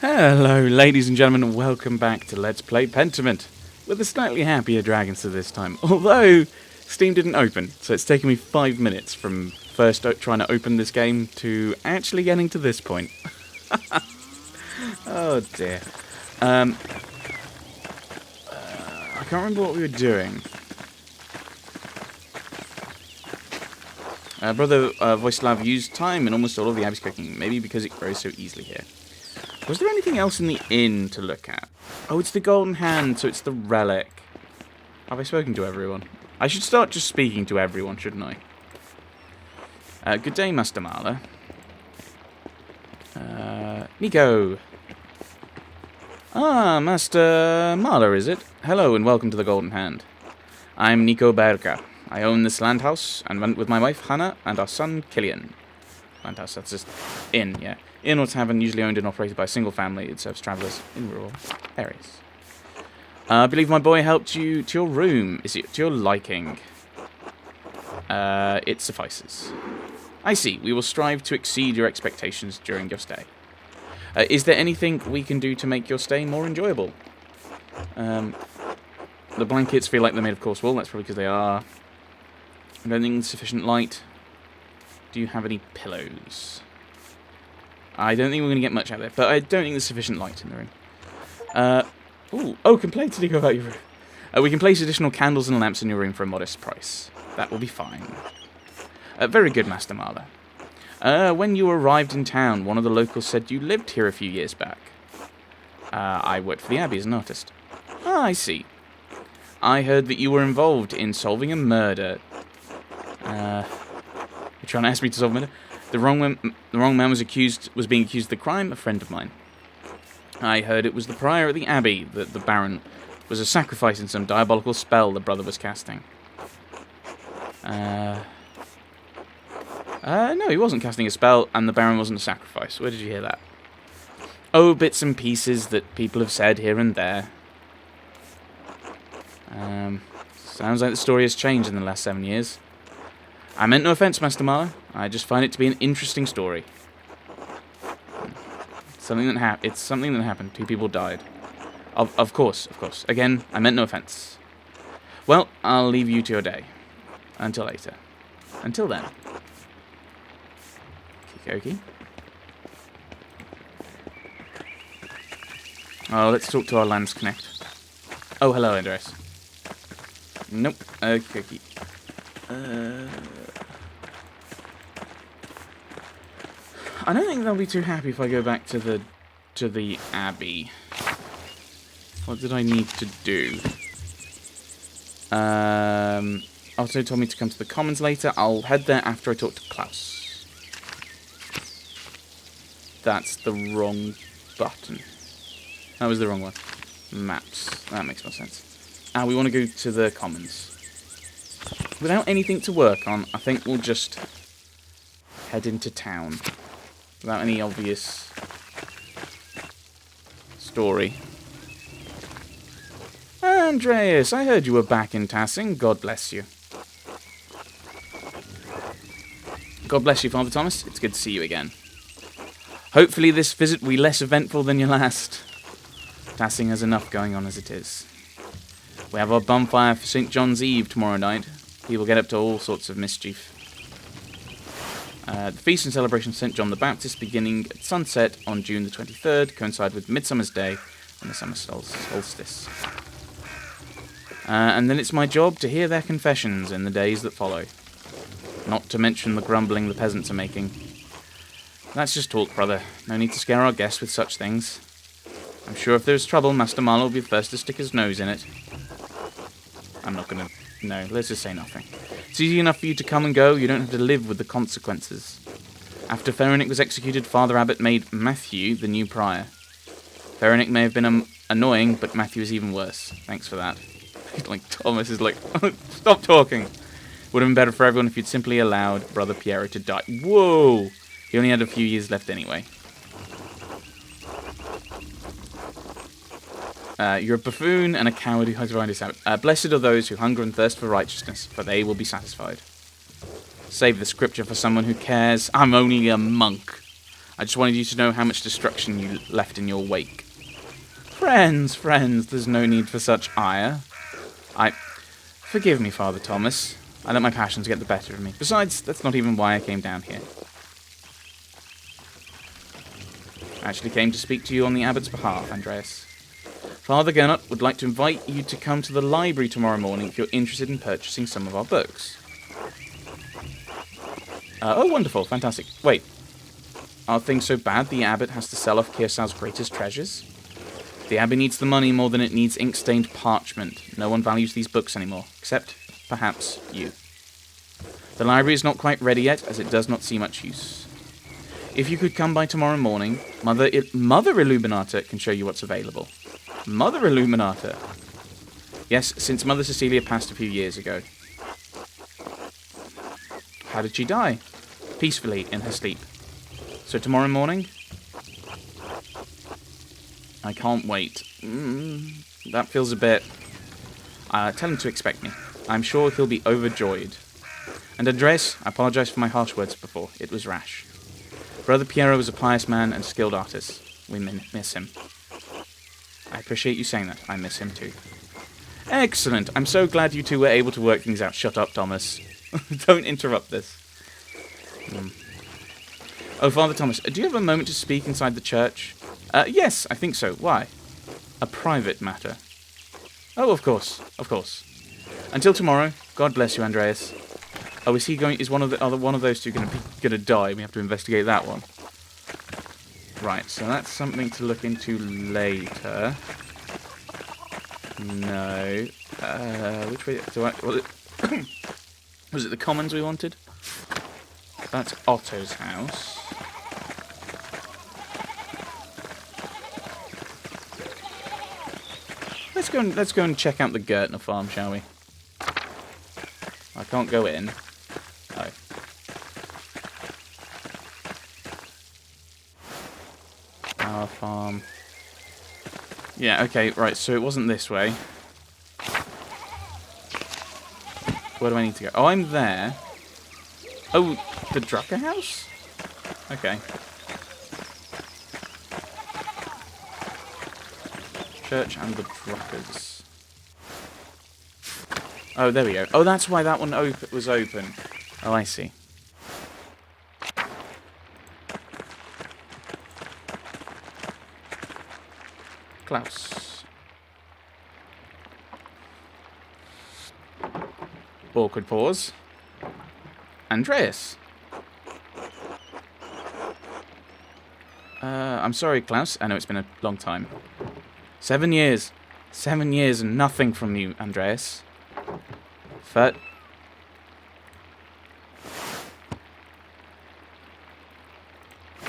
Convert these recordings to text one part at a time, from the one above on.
Hello, ladies and gentlemen, and welcome back to Let's Play Pentiment, with a slightly happier Dragonster this time. Although, Steam didn't open, so it's taken me 5 minutes from first trying to open this game to actually getting to this point. Oh dear. I can't remember what we were doing. Brother Voislav used time in almost all of the Abbey's cooking, maybe because it grows so easily here. Was there anything else in the inn to look at? Oh, it's the golden hand, so it's the relic. Have I spoken to everyone? I should start just speaking to everyone, shouldn't I? Good day, Master Marla. Nico. Ah, Master Marla, is it? Hello, and welcome to the Golden Hand. I'm Nico Berga. I own this landhouse, and went with my wife, Hannah, and our son, Killian. Landhouse, that's just inn, yeah. Inn or tavern usually owned and operated by a single family. It serves travellers in rural areas. I believe my boy helped you to your room. Is it to your liking? It suffices. I see. We will strive to exceed your expectations during your stay. Is there anything we can do to make your stay more enjoyable? The blankets feel like they're made of coarse wool. That's probably because they are. I don't think there's sufficient light. Do you have any pillows? I don't think we're going to get much out of it, but I don't think there's sufficient light in the room. Complain to Nico about your room. We can place additional candles and lamps in your room for a modest price. That will be fine. Very good, Master Marla. When you arrived in town, one of the locals said you lived here a few years back. I worked for the Abbey as an artist. Ah, I see. I heard that you were involved in solving a murder. You're trying to ask me to solve a murder? The wrong man was being accused of the crime, a friend of mine. I heard it was the prior at the Abbey that the Baron was a sacrifice in some diabolical spell the brother was casting. No, he wasn't casting a spell, and the Baron wasn't a sacrifice. Where did you hear that? Oh, bits and pieces that people have said here and there. Sounds like the story has changed in the last 7 years. I meant no offence, Master Marla. I just find it to be an interesting story. It's something that happened. 2 people died. Of course. Again, I meant no offence. Well, I'll leave you to your day. Until later. Until then. Okie. Oh, let's talk to our Landsknecht. Oh, hello, Andres. Nope. Okay. I don't think they'll be too happy if I go back to the Abbey. What did I need to do? Also told me to come to the Commons later. I'll head there after I talk to Klaus. That's the wrong button. That was the wrong one. Maps. That makes more sense. We want to go to the Commons. Without anything to work on, I think we'll just head into town. Without any obvious story. Andreas, I heard you were back in Tassing. God bless you. God bless you, Father Thomas. It's good to see you again. Hopefully this visit will be less eventful than your last. Tassing has enough going on as it is. We have our bonfire for St. John's Eve tomorrow night. People get up to all sorts of mischief. The feast and celebration of St. John the Baptist, beginning at sunset on June the 23rd, coincide with Midsummer's Day and the summer solstice. And then it's my job to hear their confessions in the days that follow. Not to mention the grumbling the peasants are making. That's just talk, brother. No need to scare our guests with such things. I'm sure if there's trouble, Master Marla will be the first to stick his nose in it. I'm not gonna... No, let's just say nothing. It's easy enough for you to come and go, you don't have to live with the consequences. After Ferenic was executed, Father Abbot made Matthew the new prior. Ferenic may have been annoying, but Matthew is even worse. Thanks for that. Like, Thomas is like, stop talking. Would have been better for everyone if you'd simply allowed Brother Piero to die. Whoa! He only had a few years left anyway. You're a buffoon and a coward who hides behind his habit. Blessed are those who hunger and thirst for righteousness, for they will be satisfied. Save the scripture for someone who cares. I'm only a monk. I just wanted you to know how much destruction you left in your wake. Friends, there's no need for such ire. Forgive me, Father Thomas. I let my passions get the better of me. Besides, that's not even why I came down here. I actually came to speak to you on the abbot's behalf, Andreas. Father Gernot would like to invite you to come to the library tomorrow morning if you're interested in purchasing some of our books. Oh, wonderful. Fantastic. Wait. Are things so bad the abbot has to sell off Kirsau's greatest treasures? The abbey needs the money more than it needs ink-stained parchment. No one values these books anymore, except, perhaps, you. The library is not quite ready yet, as it does not see much use. If you could come by tomorrow morning, Mother Illuminata can show you what's available. Mother Illuminata? Yes, since Mother Cecilia passed a few years ago. How did she die? Peacefully, in her sleep. So tomorrow morning? I can't wait. That feels a bit... tell him to expect me. I'm sure he'll be overjoyed. And Andres, I apologize for my harsh words before. It was rash. Brother Piero was a pious man and skilled artist. We miss him. I appreciate you saying that. I miss him too. Excellent. I'm so glad you two were able to work things out. Shut up, Thomas. Don't interrupt this. Oh, Father Thomas, do you have a moment to speak inside the church? Yes, I think so. Why? A private matter. Oh, of course. Until tomorrow. God bless you, Andreas. Oh, is one of those two gonna die? We have to investigate that one. Right, so that's something to look into later. No. Which way was it the Commons we wanted? That's Otto's house. Let's go and check out the Gertner farm, shall we? I can't go in. Oh. Our farm. Yeah, okay, right, so it wasn't this way. Where do I need to go? Oh, I'm there. Oh, the Drucker house? Okay. Church and the Druckers. Oh, there we go. Oh, that's why that one was open. Oh, I see. Klaus. Awkward pause. Andreas. I'm sorry, Klaus. I know it's been a long time. 7 years. 7 years and nothing from you, Andreas.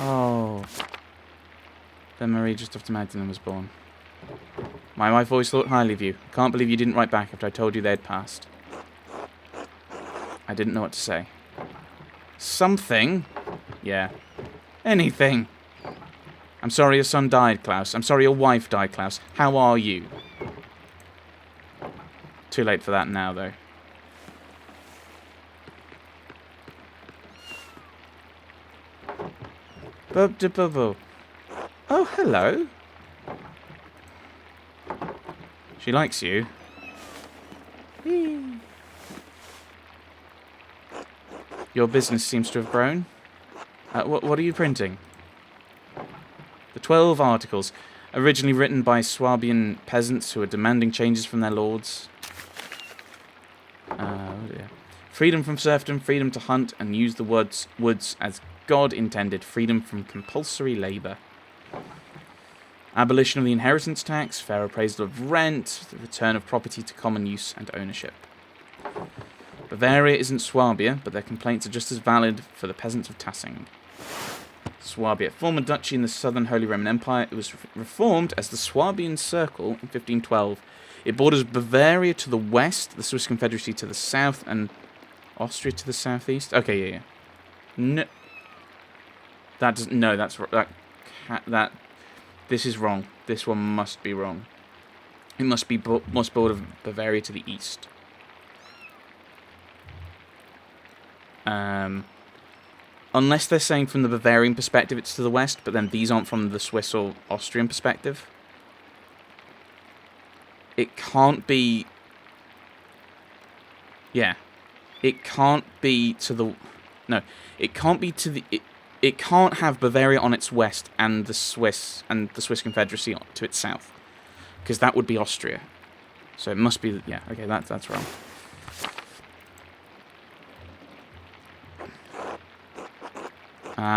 Oh. Then Marie just after Magdalene was born. My wife always thought highly of you. Can't believe you didn't write back after I told you they had passed. I didn't know what to say. Something? Yeah. Anything. I'm sorry your son died, Klaus. I'm sorry your wife died, Klaus. How are you? Too late for that now, though. Oh, hello. She likes you. Your business seems to have grown. What are you printing? The 12 articles, originally written by Swabian peasants who are demanding changes from their lords. Oh dear. Freedom from serfdom, freedom to hunt and use the woods as God intended, freedom from compulsory labour. Abolition of the inheritance tax, fair appraisal of rent, the return of property to common use and ownership. Bavaria isn't Swabia, but their complaints are just as valid for the peasants of Tassing. Swabia, former duchy in the southern Holy Roman Empire, it was reformed as the Swabian Circle in 1512. It borders Bavaria to the west, the Swiss Confederacy to the south, and Austria to the southeast. Okay, yeah. No, this is wrong. This one must be wrong. It must border Bavaria to the east. unless they're saying from the Bavarian perspective it's to the west, but then these aren't from the Swiss or Austrian perspective. It can't be... Yeah. It can't be to the... No. It can't be to the... It can't have Bavaria on its west and the Swiss Confederacy to its south. Because that would be Austria. So it must be... Yeah, okay, that's wrong.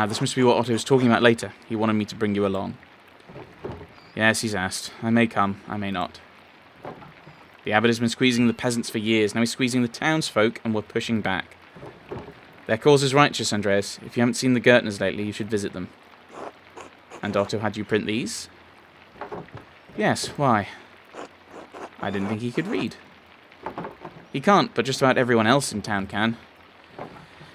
This must be what Otto was talking about later. He wanted me to bring you along. Yes, he's asked. I may come, I may not. The abbot has been squeezing the peasants for years. Now he's squeezing the townsfolk, and we're pushing back. Their cause is righteous, Andreas. If you haven't seen the Gertners lately, you should visit them. And Otto had you print these? Yes, why? I didn't think he could read. He can't, but just about everyone else in town can.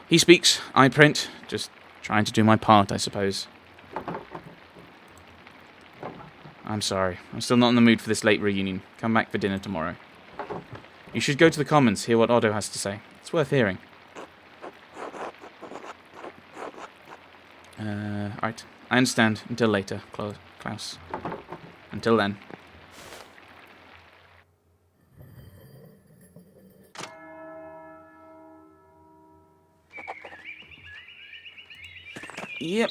He speaks, I print, just trying to do my part, I suppose. I'm sorry. I'm still not in the mood for this late reunion. Come back for dinner tomorrow. You should go to the Commons, hear what Otto has to say. It's worth hearing. Alright. I understand. Until later, Klaus. Until then. Yep.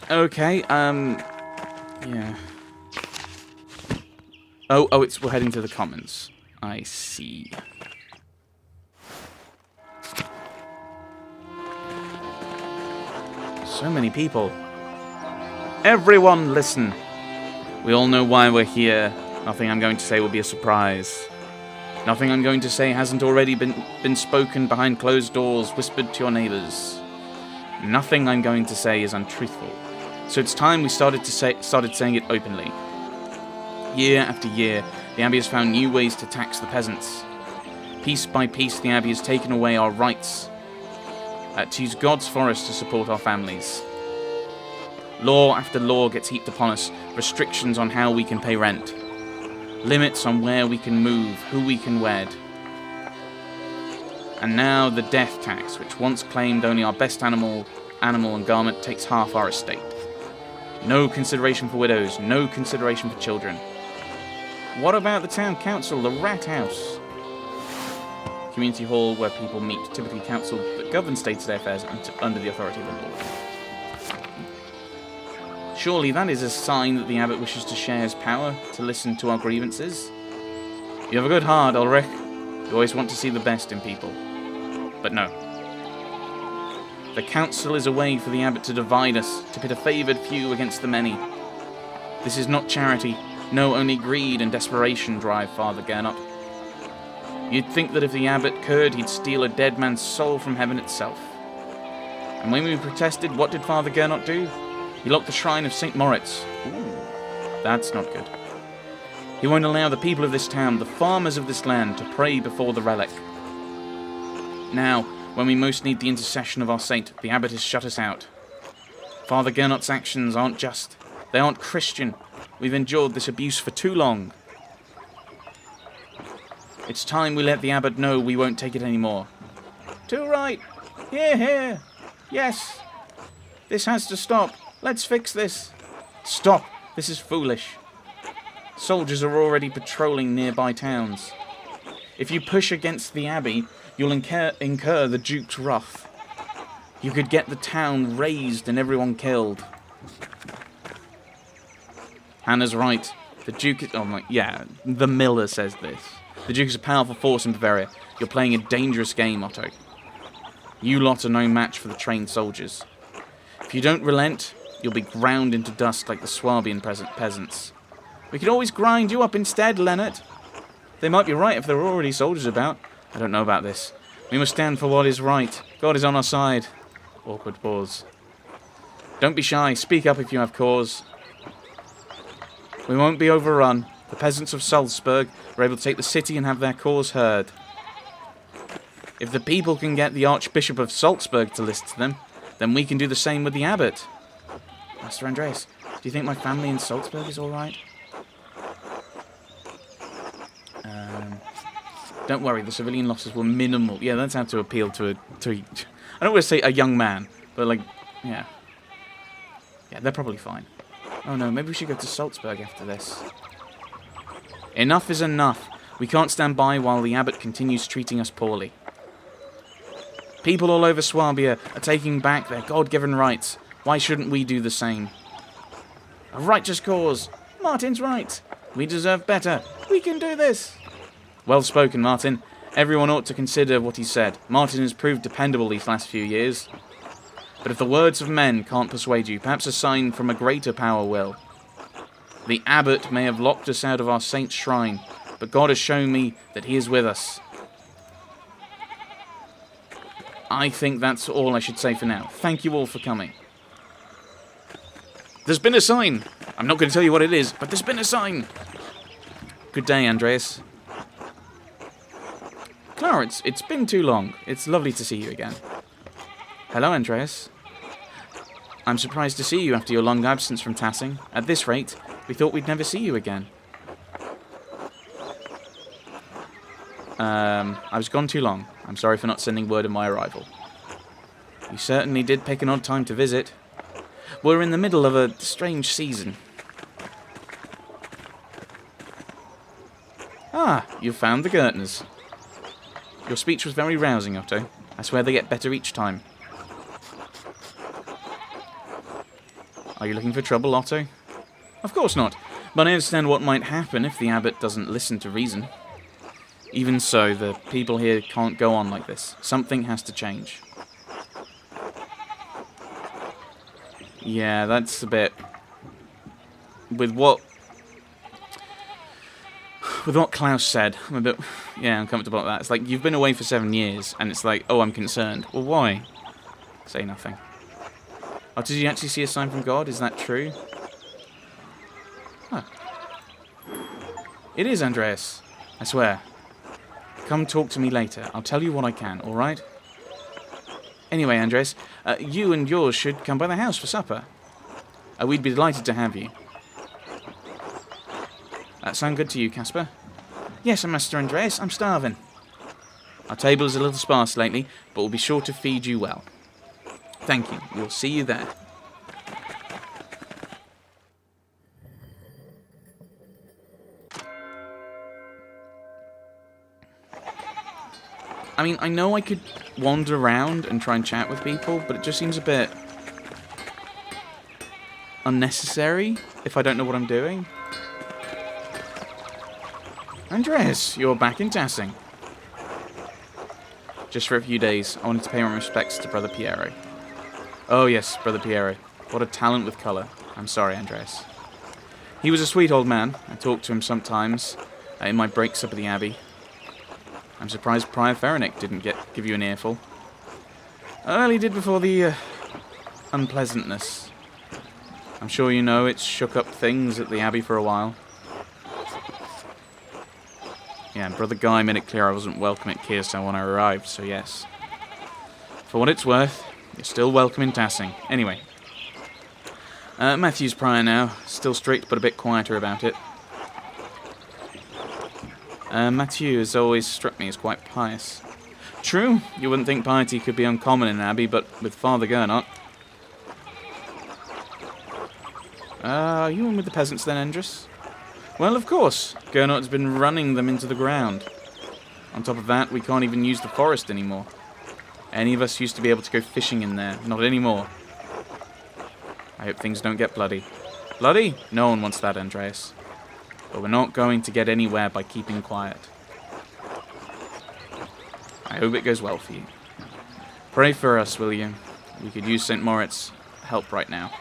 Okay, yeah. Oh, we're heading to the Commons. I see. So many people. Everyone listen. We all know why we're here. Nothing I'm going to say will be a surprise. Nothing I'm going to say hasn't already been spoken behind closed doors, whispered to your neighbors. Nothing I'm going to say is untruthful. So it's time we started saying it openly. Year after year, the Abbey has found new ways to tax the peasants. Piece by piece, the Abbey has taken away our rights to use God's forest to support our families. Law after law gets heaped upon us, restrictions on how we can pay rent, limits on where we can move, who we can wed. And now the death tax, which once claimed only our best animal and garment, takes half our estate. No consideration for widows, no consideration for children. What about the town council, the rat house? Community hall where people meet, typically council that governs day-to-day affairs under the authority of the Lord. Surely that is a sign that the abbot wishes to share his power, to listen to our grievances. You have a good heart, Ulrich. You always want to see the best in people. But no. The council is a way for the abbot to divide us, to pit a favoured few against the many. This is not charity. No, only greed and desperation drive Father Gernot. You'd think that if the abbot could, he'd steal a dead man's soul from heaven itself. And when we protested, what did Father Gernot do? He locked the shrine of St. Moritz. Ooh, that's not good. He won't allow the people of this town, the farmers of this land, to pray before the relic. Now, when we most need the intercession of our saint, the abbot has shut us out. Father Gernot's actions aren't just. They aren't Christian. We've endured this abuse for too long. It's time we let the abbot know we won't take it anymore. Too right. Hear, hear. Yes. This has to stop. Let's fix this. Stop. This is foolish. Soldiers are already patrolling nearby towns. If you push against the abbey, you'll incur the Duke's wrath. You could get the town razed and everyone killed. Hannah's right. The Duke is... Oh my... Yeah, the Miller says this. The Duke is a powerful force in Bavaria. You're playing a dangerous game, Otto. You lot are no match for the trained soldiers. If you don't relent, you'll be ground into dust like the Swabian peasants. We could always grind you up instead, Leonard. They might be right if there are already soldiers about. I don't know about this. We must stand for what is right. God is on our side. Awkward pause. Don't be shy. Speak up if you have cause. We won't be overrun. The peasants of Salzburg were able to take the city and have their cause heard. If the people can get the Archbishop of Salzburg to listen to them, then we can do the same with the abbot. Master Andreas, do you think my family in Salzburg is all right? Don't worry, the civilian losses were minimal. Yeah, that's how to appeal to I don't want to say a young man, but like Yeah. Yeah, they're probably fine. Oh no, maybe we should go to Salzburg after this. Enough is enough. We can't stand by while the abbot continues treating us poorly. People all over Swabia are taking back their God-given rights. Why shouldn't we do the same? A righteous cause. Martin's right. We deserve better. We can do this. Well spoken, Martin. Everyone ought to consider what he said. Martin has proved dependable these last few years. But if the words of men can't persuade you, perhaps a sign from a greater power will. The abbot may have locked us out of our saint's shrine, but God has shown me that he is with us. I think that's all I should say for now. Thank you all for coming. There's been a sign. I'm not going to tell you what it is, but there's been a sign. Good day, Andreas. Clara, it's been too long. It's lovely to see you again. Hello, Andreas. I'm surprised to see you after your long absence from Tassing. At this rate, we thought we'd never see you again. I was gone too long. I'm sorry for not sending word of my arrival. You certainly did pick an odd time to visit. We're in the middle of a strange season. Ah, you've found the Gertners. Your speech was very rousing, Otto. I swear they get better each time. Are you looking for trouble, Otto? Of course not, but I understand what might happen if the abbot doesn't listen to reason. Even so, the people here can't go on like this. Something has to change. Yeah, that's a bit... With what Klaus said, I'm a bit, uncomfortable about that. It's like, you've been away for 7 years, and it's like, oh, I'm concerned. Well, why? Say nothing. Oh, did you actually see a sign from God? Is that true? Huh. It is, Andreas. I swear. Come talk to me later. I'll tell you what I can, alright? Anyway, Andres, you and yours should come by the house for supper. We'd be delighted to have you. That sound good to you, Caspar? Yes, Master Andreas, I'm starving. Our table is a little sparse lately, but we'll be sure to feed you well. Thank you. We'll see you there. I mean, I know I could wander around and try and chat with people, but it just seems a bit unnecessary if I don't know what I'm doing. Andreas, you're back in Tassing. Just for a few days, I wanted to pay my respects to Brother Piero. Oh yes, Brother Piero. What a talent with colour. I'm sorry, Andreas. He was a sweet old man. I talked to him sometimes in my breaks up at the Abbey. I'm surprised Prior Ferenic didn't give you an earful. Well, he did before the unpleasantness. I'm sure you know it's shook up things at the Abbey for a while. Yeah, Brother Guy made it clear I wasn't welcome at Kearstown when I arrived, so yes. For what it's worth, you're still welcome in Tassing. Anyway. Matthew's Prior now. Still strict, but a bit quieter about it. Matthew has always struck me as quite pious. True, you wouldn't think piety could be uncommon in an abbey, but with Father Gernot. Are you in with the peasants then, Andres? Well, of course. Gernot's been running them into the ground. On top of that, we can't even use the forest anymore. Any of us used to be able to go fishing in there. Not anymore. I hope things don't get bloody. Bloody? No one wants that, Andreas. But we're not going to get anywhere by keeping quiet. I hope it goes well for you. Pray for us, will you? We could use St. Moritz' help right now.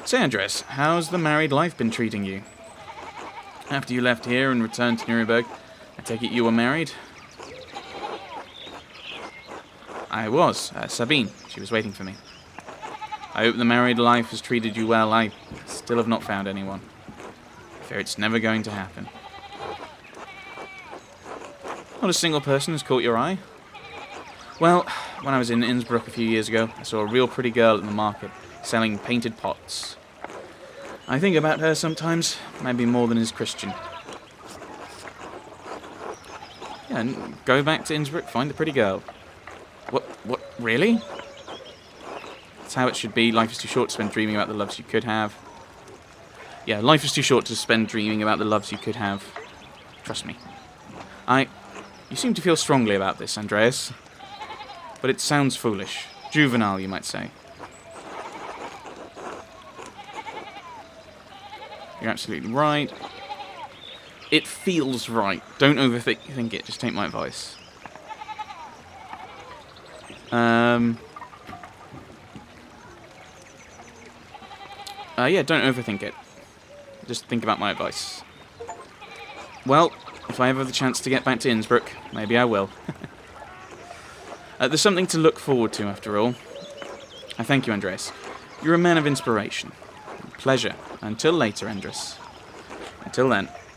Say, Andres, how's the married life been treating you? After you left here and returned to Nuremberg, I take it you were married? I was. Sabine. She was waiting for me. I hope the married life has treated you well. I still have not found anyone. I fear it's never going to happen. Not a single person has caught your eye? Well, when I was in Innsbruck a few years ago, I saw a real pretty girl at the market, selling painted pots. I think about her sometimes, maybe more than is Christian. Yeah, and go back to Innsbruck, find the pretty girl. What, really? That's how it should be. Life is too short to spend dreaming about the loves you could have. Yeah, life is too short to spend dreaming about the loves you could have. Trust me. You seem to feel strongly about this, Andreas. But it sounds foolish. Juvenile, you might say. You're absolutely right. It feels right. Don't overthink it. Just take my advice. Yeah, don't overthink it. Just think about my advice. Well, if I ever have the chance to get back to Innsbruck, maybe I will. There's something to look forward to, after all. I thank you, Andreas. You're a man of inspiration. Pleasure. Until later, Andres. Until then.